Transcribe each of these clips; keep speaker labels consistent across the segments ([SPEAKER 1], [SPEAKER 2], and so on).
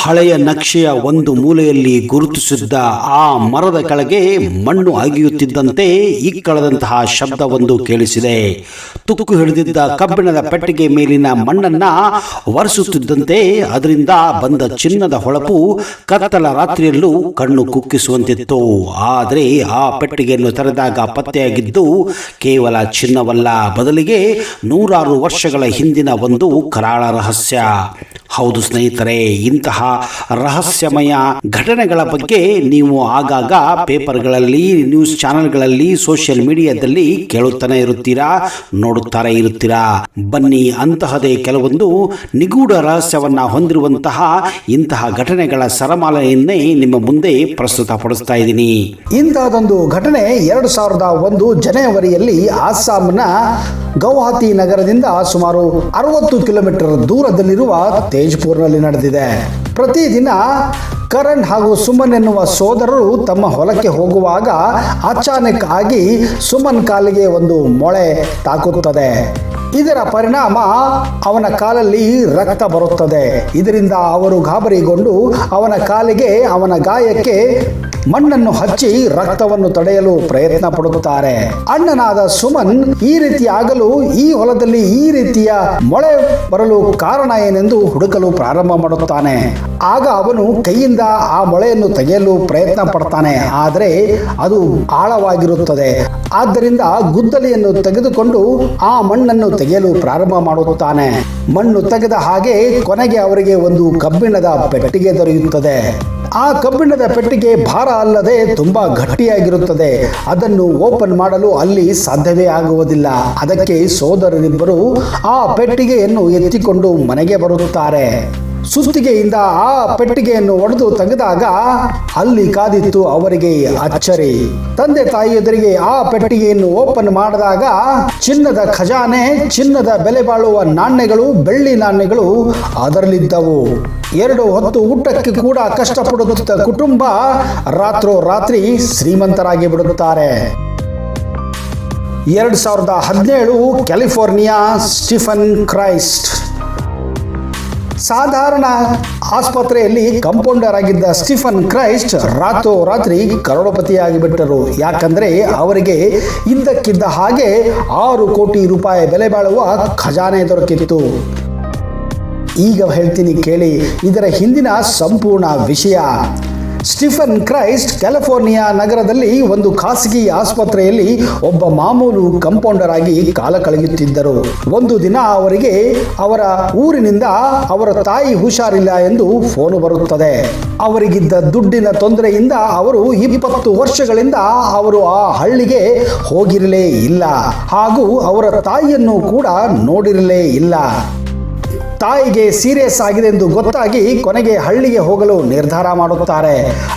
[SPEAKER 1] ಹಳೆಯ ನಕ್ಷೆಯ ಒಂದು ಮೂಲೆಯಲ್ಲಿ ಗುರುತಿಸಿದ್ದ ಆ ಮರದ ಕೆಳಗೆ ಮಣ್ಣು ಅಗೆಯುತ್ತಿದ್ದಂತೆ ಇಕ್ಕಳದಂತಹ ಶಬ್ದವೊಂದು ಕೇಳಿಸಿದೆ. ತುಕ್ಕು ಹಿಡಿದಿದ್ದ ಕಬ್ಬಿಣದ ಪೆಟ್ಟಿಗೆ ಮೇಲಿನ ಮಣ್ಣನ್ನ ಒರೆಸುತ್ತಿದ್ದಂತೆ ಅದರಿಂದ ಬಂದ ಚಿನ್ನದ ಹೊಳಪು ಕತ್ತಲ ರಾತ್ರಿಯಲ್ಲೂ ಕಣ್ಣು ಕುಕ್ಕಿಸುವಂತಿತ್ತು. ಆದರೆ ಆ ಪೆಟ್ಟಿಗೆಯನ್ನು ತೆರೆದಾಗ ಪತ್ತೆಯಾಗಿದ್ದು ಕೇವಲ ಚಿನ್ನವಲ್ಲ, ಬದಲಿಗೆ 100 ವರ್ಷಗಳ ಹಿಂದಿನ ಒಂದು ಕರಾಳ ರಹಸ್ಯ. ಹೌದು ಸ್ನೇಹಿತರೆ, ಇಂತಹ ರಹಸ್ಯಮಯ ಘಟನೆಗಳ ಬಗ್ಗೆ ನೀವು ಆಗಾಗ ಪೇಪರ್ಗಳಲ್ಲಿ, ನ್ಯೂಸ್ ಚಾನೆಲ್ಗಳಲ್ಲಿ, ಸೋಷಿಯಲ್ ಮೀಡಿಯಾದಲ್ಲಿ ಕೇಳುತ್ತಾನೆ ಇರುತ್ತೀರಾ, ನೋಡುತ್ತಾರೆ ಇರುತ್ತೀರಾ. ಬನ್ನಿ, ಅಂತಹದೇ ಕೆಲವೊಂದು ನಿಗೂಢ ರಹಸ್ಯವನ್ನ ಹೊಂದಿರುವಂತಹ ಇಂತಹ ಘಟನೆಗಳ ಸರಮಾಲೆಯನ್ನೇ ನಿಮ್ಮ ಮುಂದೆ ಪ್ರಸ್ತುತಪಡಿಸ್ತಾ ಇದ್ದೀನಿ.
[SPEAKER 2] ಇಂತಹದೊಂದು ಘಟನೆ 2001 ಜನವರಿಯಲ್ಲಿ ಅಸ್ಸಾಂನ ಗೌಹಾತಿ ನಗರದಿಂದ ಸುಮಾರು 60 ಕಿಲೋಮೀಟರ್ ದೂರದಲ್ಲಿರುವ ತೇಜ್ಪುರ್ನಲ್ಲಿ ನಡೆದಿದೆ. ಪ್ರತಿದಿನ ಕರಣ್ ಹಾಗೂ ಸುಮನ್ ಎನ್ನುವ ಸೋದರರು ತಮ್ಮ ಹೊಲಕ್ಕೆ ಹೋಗುವಾಗ ಅಚಾನಕ್ ಆಗಿ ಸುಮನ್ ಕಾಲಿಗೆ ಒಂದು ಮೊಳೆ ತಾಕುತ್ತದೆ. ಇದರ ಪರಿಣಾಮ ಅವನ ಕಾಲಲ್ಲಿ ರಕ್ತ ಬರುತ್ತದೆ. ಇದರಿಂದ ಅವರು ಗಾಬರಿಗೊಂಡು ಅವನ ಕಾಲಿಗೆ, ಅವನ ಗಾಯಕ್ಕೆ ಮಣ್ಣನ್ನು ಹಚ್ಚಿ ರಕ್ತವನ್ನು ತಡೆಯಲು ಪ್ರಯತ್ನ ಪಡುತ್ತಾರೆ. ಅಣ್ಣನಾದ ಸುಮನ್ ಈ ರೀತಿ ಆಗಲು, ಈ ಹೊಲದಲ್ಲಿ ಈ ರೀತಿಯ ಮೊಳೆ ಬರಲು ಕಾರಣ ಏನೆಂದು ಹುಡುಕಲು ಪ್ರಾರಂಭ ಮಾಡುತ್ತಾನೆ. ಆಗ ಅವನು ಕೈಯಿಂದ ಆ ಮೊಳೆಯನ್ನು ತೆಗೆಯಲು ಪ್ರಯತ್ನ ಪಡ್ತಾನೆ. ಆದರೆ ಅದು ಆಳವಾಗಿರುತ್ತದೆ. ಆದ್ದರಿಂದ ಗುದ್ದಲಿಯನ್ನು ತೆಗೆದುಕೊಂಡು ಆ ಮಣ್ಣನ್ನು ತೆಗೆಯಲು ಪ್ರಾರಂಭ ಮಾಡುತ್ತಾನೆ. ಮಣ್ಣು ತೆಗೆದ ಹಾಗೆ ಕೊನೆಗೆ ಅವರಿಗೆ ಒಂದು ಕಬ್ಬಿಣದ ಪೆಟ್ಟಿಗೆ ದೊರೆಯುತ್ತದೆ. ಆ ಕಬ್ಬಿಣದ ಪೆಟ್ಟಿಗೆ ಭಾರ ಅಲ್ಲದೆ ತುಂಬಾ ಗಟ್ಟಿಯಾಗಿರುತ್ತದೆ. ಅದನ್ನು ಓಪನ್ ಮಾಡಲು ಅಲ್ಲಿ ಸಾಧ್ಯವೇ ಆಗುವುದಿಲ್ಲ. ಅದಕ್ಕೆ ಸೋದರರಿಬ್ಬರು ಆ ಪೆಟ್ಟಿಗೆಯನ್ನು ಎತ್ತಿಕೊಂಡು ಮನೆಗೆ ಬರುತ್ತಾರೆ. ಸುತ್ತಿಗೆಯಿಂದ ಆ ಪೆಟ್ಟಿಗೆಯನ್ನು ಒಡೆದು ತೆಗೆದಾಗ ಅಲ್ಲಿ ಕಾದಿತ್ತು ಅವರಿಗೆ ಅಚ್ಚರಿ. ತಂದೆ ತಾಯಿ ಎದುರಿಗೆ ಆ ಪೆಟ್ಟಿಗೆಯನ್ನು ಓಪನ್ ಮಾಡಿದಾಗ ಚಿನ್ನದ ಖಜಾನೆ, ಚಿನ್ನದ ಬೆಲೆ ಬಾಳುವ ನಾಣ್ಯಗಳು, ಬೆಳ್ಳಿ ನಾಣ್ಯಗಳು ಅದರಲ್ಲಿದ್ದವು. 2 ಹೊತ್ತು ಊಟಕ್ಕೆ ಕೂಡ ಕಷ್ಟಪಡುತ್ತ ಕುಟುಂಬ ರಾತ್ರೋರಾತ್ರಿ ಶ್ರೀಮಂತರಾಗಿ ಬಿಡುತ್ತಾರೆ. 2017 ಕ್ಯಾಲಿಫೋರ್ನಿಯಾ ಸ್ಟೀಫನ್ ಕ್ರೈಸ್ಟ್. ಸಾಧಾರಣ ಆಸ್ಪತ್ರೆಯಲ್ಲಿ ಕಂಪೌಂಡರ್ ಆಗಿದ್ದ ಸ್ಟೀಫನ್ ಕ್ರೈಸ್ಟ್ ರಾತ್ರೋರಾತ್ರಿ ಕರೋಡಪತಿಯಾಗಿಬಿಟ್ಟರು. ಯಾಕಂದ್ರೆ ಅವರಿಗೆ ಇದ್ದಕ್ಕಿದ್ದ ಹಾಗೆ 6 ಕೋಟಿ ರೂಪಾಯಿ ಬೆಲೆ ಬಾಳುವ ಖಜಾನೆ ದೊರಕಿತ್ತು. ಈಗ ಹೇಳ್ತೀನಿ ಕೇಳಿ ಇದರ ಹಿಂದಿನ ಸಂಪೂರ್ಣ ವಿಷಯ. ಸ್ಟೀಫನ್ ಕ್ರೈಸ್ಟ್ ಕ್ಯಾಲಿಫೋರ್ನಿಯಾ ನಗರದಲ್ಲಿ ಒಂದು ಖಾಸಗಿ ಆಸ್ಪತ್ರೆಯಲ್ಲಿ ಒಬ್ಬ ಮಾಮೂಲು ಕಂಪೌಂಡರ್ ಆಗಿ ಕಾಲ ಕಳೆಯುತ್ತಿದ್ದರು. ಒಂದು ದಿನ ಅವರಿಗೆ ಅವರ ಊರಿನಿಂದ ಅವರ ತಾಯಿ ಹುಷಾರಿಲ್ಲ ಎಂದು ಫೋನ್ ಬರುತ್ತದೆ. ಅವರಿಗಿದ್ದ ದುಡ್ಡಿನ ತೊಂದರೆಯಿಂದ ಅವರು 20 ವರ್ಷಗಳಿಂದ ಅವರು ಆ ಹಳ್ಳಿಗೆ ಹೋಗಿರಲೇ ಇಲ್ಲ, ಹಾಗೂ ಅವರ ತಾಯಿಯನ್ನು ಕೂಡ ನೋಡಿರಲೇ ಇಲ್ಲ. ತಾಯಿಗೆ ಸೀರಿಯಸ್ ಆಗಿದೆ ಎಂದು ಗೊತ್ತಾಗಿ ಕೊನೆಗೆ ಹಳ್ಳಿಗೆ ಹೋಗಲು ನಿರ್ಧಾರ ಮಾಡುತ್ತಾರೆ.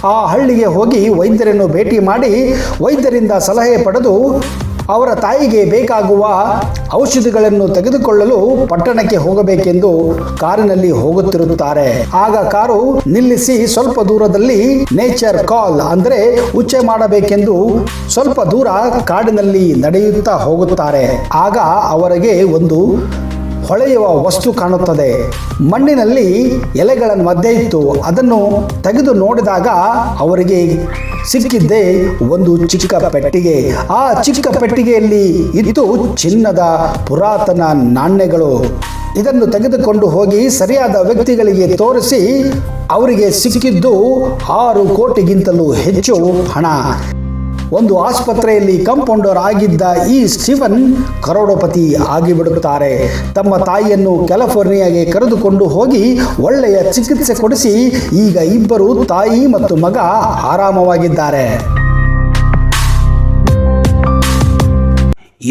[SPEAKER 2] ಆ ಹಳ್ಳಿಗೆ ಹೋಗಿ ವೈದ್ಯರನ್ನು ಭೇಟಿ ಮಾಡಿ ವೈದ್ಯರಿಂದ ಸಲಹೆ ಪಡೆದು ಅವರ ತಾಯಿಗೆ ಬೇಕಾಗುವ ಔಷಧಿಗಳನ್ನು ತೆಗೆದುಕೊಳ್ಳಲು ಪಟ್ಟಣಕ್ಕೆ ಹೋಗಬೇಕೆಂದು ಕಾರಿನಲ್ಲಿ ಹೋಗುತ್ತಿರುತ್ತಾರೆ. ಆಗ ಕಾರು ನಿಲ್ಲಿಸಿ ಸ್ವಲ್ಪ ದೂರದಲ್ಲಿ ನೇಚರ್ ಕಾಲ್ ಅಂದರೆ ಉಚ್ಚೆ ಮಾಡಬೇಕೆಂದು ಸ್ವಲ್ಪ ದೂರ ಕಾಡಿನಲ್ಲಿ ನಡೆಯುತ್ತಾ ಹೋಗುತ್ತಾರೆ. ಆಗ ಅವರಿಗೆ ಒಂದು ಹೊಳೆಯುವ ವಸ್ತು ಕಾಣುತ್ತದೆ. ಮಣ್ಣಿನಲ್ಲಿ ಎಲೆಗಳ ಮಧ್ಯೆ ಇತ್ತು. ಅದನ್ನು ತೆಗೆದು ನೋಡಿದಾಗ ಅವರಿಗೆ ಸಿಕ್ಕಿದ್ದೇ ಒಂದು ಚಿಕ್ಕ ಪೆಟ್ಟಿಗೆ. ಆ ಚಿಕ್ಕ ಪೆಟ್ಟಿಗೆಯಲ್ಲಿ ಇತ್ತು ಚಿನ್ನದ ಪುರಾತನ ನಾಣ್ಯಗಳು. ಇದನ್ನು ತೆಗೆದುಕೊಂಡು ಹೋಗಿ ಸರಿಯಾದ ವ್ಯಕ್ತಿಗಳಿಗೆ ತೋರಿಸಿ ಅವರಿಗೆ ಸಿಕ್ಕಿದ್ದು 6 ಕೋಟಿಗಿಂತಲೂ ಹೆಚ್ಚು ಹಣ. ಒಂದು ಆಸ್ಪತ್ರೆಯಲ್ಲಿ ಕಂಪೌಂಡರ್ ಆಗಿದ್ದ ಈ ಸ್ಟೀಫನ್ ಕರೋಡಪತಿ ಆಗಿಬಿಡುತ್ತಾರೆ. ತಮ್ಮ ತಾಯಿಯನ್ನು ಕ್ಯಾಲಿಫೋರ್ನಿಯಾಗೆ ಕರೆದುಕೊಂಡು ಹೋಗಿ ಒಳ್ಳೆಯ ಚಿಕಿತ್ಸೆ ಕೊಡಿಸಿ ಈಗ ಇಬ್ಬರು ತಾಯಿ ಮತ್ತು ಮಗ ಆರಾಮವಾಗಿದ್ದಾರೆ.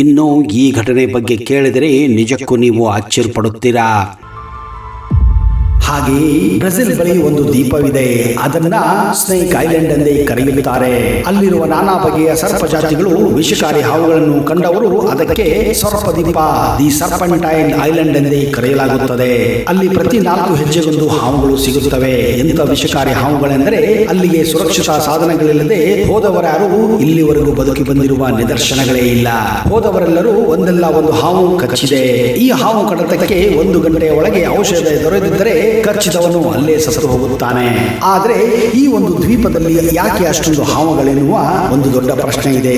[SPEAKER 1] ಇನ್ನು ಈ ಘಟನೆ ಬಗ್ಗೆ ಕೇಳಿದರೆ ನಿಜಕ್ಕೂ ನೀವು ಆಶ್ಚರ್ಯಪಡುತ್ತೀರಾ. ಹಾಗೆಯೇ ಬ್ರೆಜಿಲ್ ಬಳಿ ಒಂದು ದ್ವೀಪವಿದೆ. ಅದನ್ನ ಸ್ನೇಕ್ ಐಲ್ಯಾಂಡ್ ಎಂದೇ ಕರೆಯುತ್ತಾರೆ. ಅಲ್ಲಿರುವ ನಾನಾ ಬಗೆಯ ಸರ್ಪ ಜಾತಿಗಳು, ವಿಷಕಾರಿ ಹಾವುಗಳನ್ನು ಕಂಡವರು ಅದಕ್ಕೆ ಸರ್ಪದ್ವೀಪ, ದಿ ಸರ್ಪಂಟೈನ್ ಐಲ್ಯಾಂಡ್ ಎಂದೇ ಕರೆಯಲಾಗುತ್ತದೆ. ಅಲ್ಲಿ ಪ್ರತಿ 4 ಹೆಜ್ಜೆಗೊಂದು ಹಾವುಗಳು ಸಿಗುತ್ತವೆ. ಎಂಥ ವಿಷಕಾರಿ ಹಾವುಗಳೆಂದರೆ ಅಲ್ಲಿಗೆ ಸುರಕ್ಷತಾ ಸಾಧನಗಳಿಲ್ಲದೆ ಹೋದವರ್ಯಾರು ಇಲ್ಲಿವರೆಗೂ ಬದುಕಿ ಬಂದಿರುವ ನಿದರ್ಶನಗಳೇ ಇಲ್ಲ. ಹೋದವರೆಲ್ಲರೂ ಒಂದಲ್ಲ ಒಂದು ಹಾವು ಕಚ್ಚಿದೆ. ಈ ಹಾವು ಕಡತಕ್ಕೆ 1 ಗಂಟೆಯ ಒಳಗೆ ಔಷಧ ದೊರೆದಿದ್ದರೆ ಕಚ್ಚಿದವನು ಅಲ್ಲೇ ಸತ್ತು ಹೋಗುತ್ತಾನೆ. ಆದ್ರೆ ಈ ಒಂದು ದ್ವೀಪದಲ್ಲಿ ಯಾಕೆ ಅಷ್ಟೊಂದು ಹಾವುಗಳೆನ್ನುವ ಒಂದು ದೊಡ್ಡ ಪ್ರಶ್ನೆ ಇದೆ.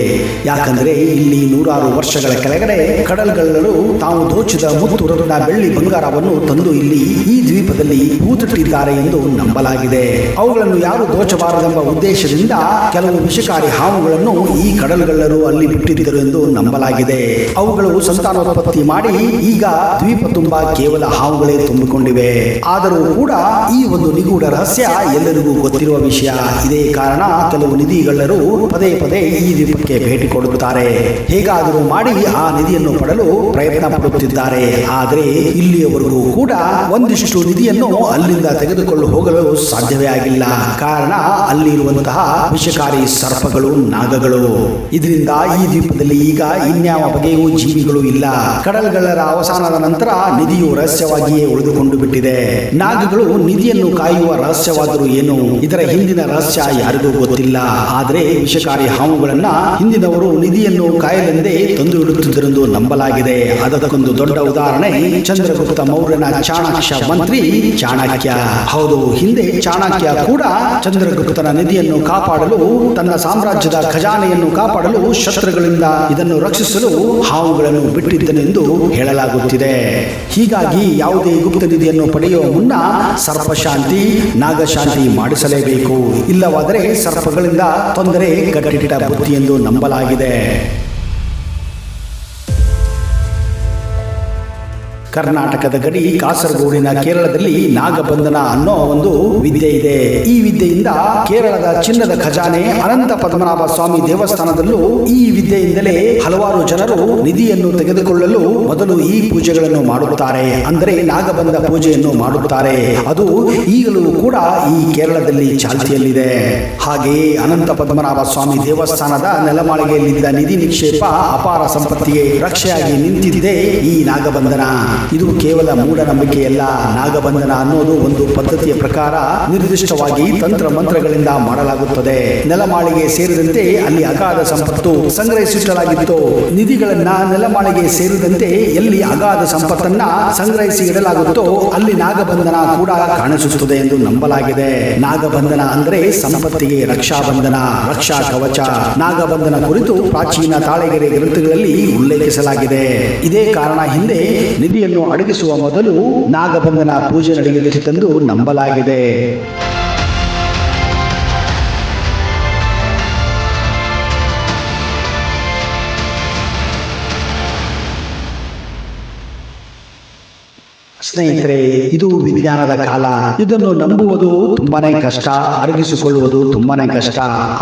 [SPEAKER 1] ಯಾಕಂದ್ರೆ ಇಲ್ಲಿ ನೂರಾರು ವರ್ಷಗಳ ಕೆಳಗಡೆ ಕಡಲ್ಗಳ್ಳರು ತಾವು ದೋಚಿದ ಮುತ್ತು ರತ್ನ ಬೆಳ್ಳಿ ಬಂಗಾರವನ್ನು ತಂದು ಇಲ್ಲಿ ಈ ದ್ವೀಪದಲ್ಲಿ ಹೂತಿಟ್ಟಿದ್ದಾರೆ ಎಂದು ನಂಬಲಾಗಿದೆ. ಅವುಗಳನ್ನು ಯಾರು ದೋಚಬಾರದೆಂಬ ಉದ್ದೇಶದಿಂದ ಕೆಲವು ವಿಷಕಾರಿ ಹಾವುಗಳನ್ನು ಈ ಕಡಲ್ಗಳ್ಳರು ಅಲ್ಲಿ ಬಿಟ್ಟಿದ್ದರು ಎಂದು ನಂಬಲಾಗಿದೆ. ಅವುಗಳು ಸಂತಾನೋತ್ಪತ್ತಿ ಮಾಡಿ ಈಗ ದ್ವೀಪ ತುಂಬಾ ಕೇವಲ ಹಾವುಗಳೇ ತುಂಬಿಕೊಂಡಿವೆ. ಆದರೂ ಕೂಡ ಈ ಒಂದು ನಿಗೂಢ ರಹಸ್ಯ ಎಲ್ಲರಿಗೂ ಗೊತ್ತಿರುವ ವಿಷಯ. ಇದೇ ಕಾರಣ ಕೆಲವು ನಿಧಿಗಳ್ಳರು ಪದೇ ಪದೇ ಈ ದ್ವೀಪಕ್ಕೆ ಭೇಟಿ ಕೊಡುತ್ತಾರೆ. ಹೇಗಾದರೂ ಮಾಡಿ ಆ ನಿಧಿಯನ್ನು ಪಡೆಯಲು ಪ್ರಯತ್ನ ಪಡುತ್ತಿದ್ದಾರೆ. ಆದರೆ ಇಲ್ಲಿಯವರೆಗೂ ಕೂಡ ಒಂದಿಷ್ಟು ನಿಧಿಯನ್ನು ಅಲ್ಲಿಂದ ತೆಗೆದುಕೊಂಡು ಹೋಗಲು ಸಾಧ್ಯವೇ ಆಗಿಲ್ಲ. ಕಾರಣ ಅಲ್ಲಿರುವಂತಹ ವಿಷಕಾರಿ ಸರ್ಪಗಳು, ನಾಗಗಳು. ಇದರಿಂದ ಈ ದ್ವೀಪದಲ್ಲಿ ಈಗ ಇನ್ಯಾವ ಬಗೆಯೂ ಜೀವಿಗಳು ಇಲ್ಲ. ಕಡಲ್ಗಳ್ಳರ ಅವಸಾನದ ನಂತರ ನಿಧಿಯು ರಹಸ್ಯವಾಗಿಯೇ ಉಳಿದುಕೊಂಡು ಬಿಟ್ಟಿದೆ. ನಾಗಗಳು ನಿಧಿಯನ್ನು ಕಾಯುವ ರಹಸ್ಯವಾದರೂ ಏನು, ಇದರ ಹಿಂದಿನ ರಹಸ್ಯ ಯಾರಿಗೂ ಗೊತ್ತಿಲ್ಲ. ಆದರೆ ವಿಷಕಾರಿ ಹಾವುಗಳನ್ನ ಹಿಂದಿನವರು ನಿಧಿಯನ್ನು ಕಾಯಲೆಂದೇ ತಂದು ಇಡುತ್ತಿದ್ದರೆಂದು ನಂಬಲಾಗಿದೆ. ಅದಕ್ಕೊಂದು ದೊಡ್ಡ ಉದಾಹರಣೆ ಚಂದ್ರಗುಪ್ತ ಮೌರ್ಯನ ಚಾಣಕ್ಯ ಮಂತ್ರಿ ಚಾಣಕ್ಯ. ಹೌದು, ಹಿಂದೆ ಚಾಣಕ್ಯ ಕೂಡ ಚಂದ್ರಗುಪ್ತನ ನಿಧಿಯನ್ನು ಕಾಪಾಡಲು, ತನ್ನ ಸಾಮ್ರಾಜ್ಯದ ಖಜಾನೆಯನ್ನು ಕಾಪಾಡಲು, ಶತ್ರುಗಳಿಂದ ಇದನ್ನು ರಕ್ಷಿಸಲು ಹಾವುಗಳನ್ನು ಬಿಟ್ಟಿದ್ದನೆಂದು ಹೇಳಲಾಗುತ್ತಿದೆ. ಹೀಗಾಗಿ ಯಾವುದೇ ಗುಪ್ತ ನಿಧಿಯನ್ನು ಪಡೆಯುವ ಮುನ್ನ ಸರ್ಪಶಾಂತಿ, ನಾಗಶಾಂತಿ ಮಾಡಿಸಲೇಬೇಕು. ಇಲ್ಲವಾದರೆ ಸರ್ಪಗಳಿಂದ ತೊಂದರೆ ಗಟ್ಟಿಟ್ಟ ಬುತ್ತಿ ಎಂದು ನಂಬಲಾಗಿದೆ. ಕರ್ನಾಟಕದ ಗಡಿ ಕಾಸರಗೋಡಿನ ಕೇರಳದಲ್ಲಿ ನಾಗಬಂಧನ ಅನ್ನೋ ಒಂದು ವಿದ್ಯೆ ಇದೆ. ಈ ವಿದ್ಯೆಯಿಂದ ಕೇರಳದ ಚಿನ್ನದ ಖಜಾನೆ ಅನಂತ ಪದ್ಮನಾಭ ಸ್ವಾಮಿ ದೇವಸ್ಥಾನದಲ್ಲೂ ಈ ವಿದ್ಯೆಯಿಂದಲೇ ಹಲವಾರು ಜನರು ನಿಧಿಯನ್ನು ತೆಗೆದುಕೊಳ್ಳಲು ಮೊದಲು ಈ ಪೂಜೆಗಳನ್ನು ಮಾಡುತ್ತಾರೆ. ಅಂದರೆ ನಾಗಬಂಧ ಪೂಜೆಯನ್ನು ಮಾಡುತ್ತಾರೆ. ಅದು ಈಗಲೂ ಕೂಡ ಈ ಕೇರಳದಲ್ಲಿ ಚಾಲ್ತಿಯಲ್ಲಿದೆ. ಹಾಗೆಯೇ ಅನಂತ ಪದ್ಮನಾಭ ಸ್ವಾಮಿ ದೇವಸ್ಥಾನದ ನೆಲಮಾಳಿಗೆಯಲ್ಲಿದ್ದ ನಿಧಿ ನಿಕ್ಷೇಪ ಅಪಾರ ಸಂಪತ್ತಿಗೆ ರಕ್ಷೆಯಾಗಿ ನಿಂತಿದ್ದೇ ಈ ನಾಗಬಂಧನ. ಇದು ಕೇವಲ ಮೂಢನಂಬಿಕೆಯಲ್ಲ. ನಾಗಬಂಧನ ಅನ್ನೋದು ಒಂದು ಪದ್ಧತಿಯ ಪ್ರಕಾರ ನಿರ್ದಿಷ್ಟವಾಗಿ ತಂತ್ರ ಮಂತ್ರಗಳಿಂದ ಮಾಡಲಾಗುತ್ತದೆ. ನೆಲಮಾಳಿಗೆ ಸೇರಿದಂತೆ ಅಲ್ಲಿ ಅಗಾಧ ಸಂಪತ್ತು ಸಂಗ್ರಹಿಸಿಡಲಾಗಿತ್ತು. ನಿಧಿಗಳನ್ನ ನೆಲಮಾಳಿಗೆ ಸೇರಿದಂತೆ ಎಲ್ಲಿ ಅಗಾಧ ಸಂಪತ್ತನ್ನ ಸಂಗ್ರಹಿಸಿ ಇಡಲಾಗುತ್ತೋ ಅಲ್ಲಿ ನಾಗಬಂಧನ ಕೂಡ ಕಾಣಿಸುತ್ತದೆ ಎಂದು ನಂಬಲಾಗಿದೆ. ನಾಗಬಂಧನ ಅಂದರೆ ಸಂಪತ್ತಿಗೆ ರಕ್ಷಾಬಂಧನ, ರಕ್ಷಾ ಕವಚ. ನಾಗಬಂಧನ ಕುರಿತು ಪ್ರಾಚೀನ ತಾಳೆಗೆರೆ ಗ್ರಂಥಗಳಲ್ಲಿ ಉಲ್ಲೇಖಿಸಲಾಗಿದೆ. ಇದೇ ಕಾರಣ ಹಿಂದೆ ನಿಧಿಯನ್ನು ಅಡಗಿಸುವ ಮೊದಲು ನಾಗಬಂಧನ ಪೂಜೆ ನಡೆಯುತ್ತಿತ್ತೆಂದು ನಂಬಲಾಗಿದೆ. ಸ್ನೇಹಿತರೆ, ಇದು ವಿಜ್ಞಾನದ ಕಾಲ. ಇದನ್ನು ನಂಬುವುದು ತುಂಬಾನೇ ಕಷ್ಟ, ಅಡಗಿಸಿಕೊಳ್ಳುವುದು ತುಂಬಾನೇ ಕಷ್ಟ.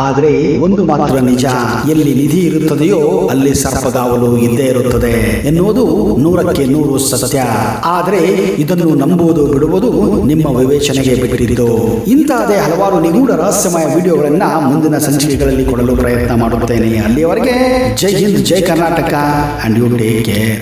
[SPEAKER 1] ಆದರೆ ಒಂದು ಮಾತ್ರ ನಿಜ, ಎಲ್ಲಿ ನಿಧಿ ಇರುತ್ತದೆಯೋ ಅಲ್ಲಿ ಸರ್ಪಗಾವಲು ಇದ್ದೇ ಇರುತ್ತದೆ ಎನ್ನುವುದು 100ಕ್ಕೆ 100 ಸತ್ಯ. ಆದರೆ ಇದನ್ನು ನಂಬುವುದು ಬಿಡುವುದು ನಿಮ್ಮ ವಿವೇಚನೆಗೆ ಬಿಟ್ಟಿದ್ದು. ಇಂತಹದೇ ಹಲವಾರು ನಿಗೂಢ ರಹಸ್ಯಮಯ ವಿಡಿಯೋಗಳನ್ನ ಮುಂದಿನ ಸಂಚಿಕೆಗಳಲ್ಲಿ ಕೊಡಲು ಪ್ರಯತ್ನ ಮಾಡುತ್ತೇನೆ. ಅಲ್ಲಿಯವರೆಗೆ ಜೈ ಹಿಂದ್, ಜೈ Karnataka, and you take care.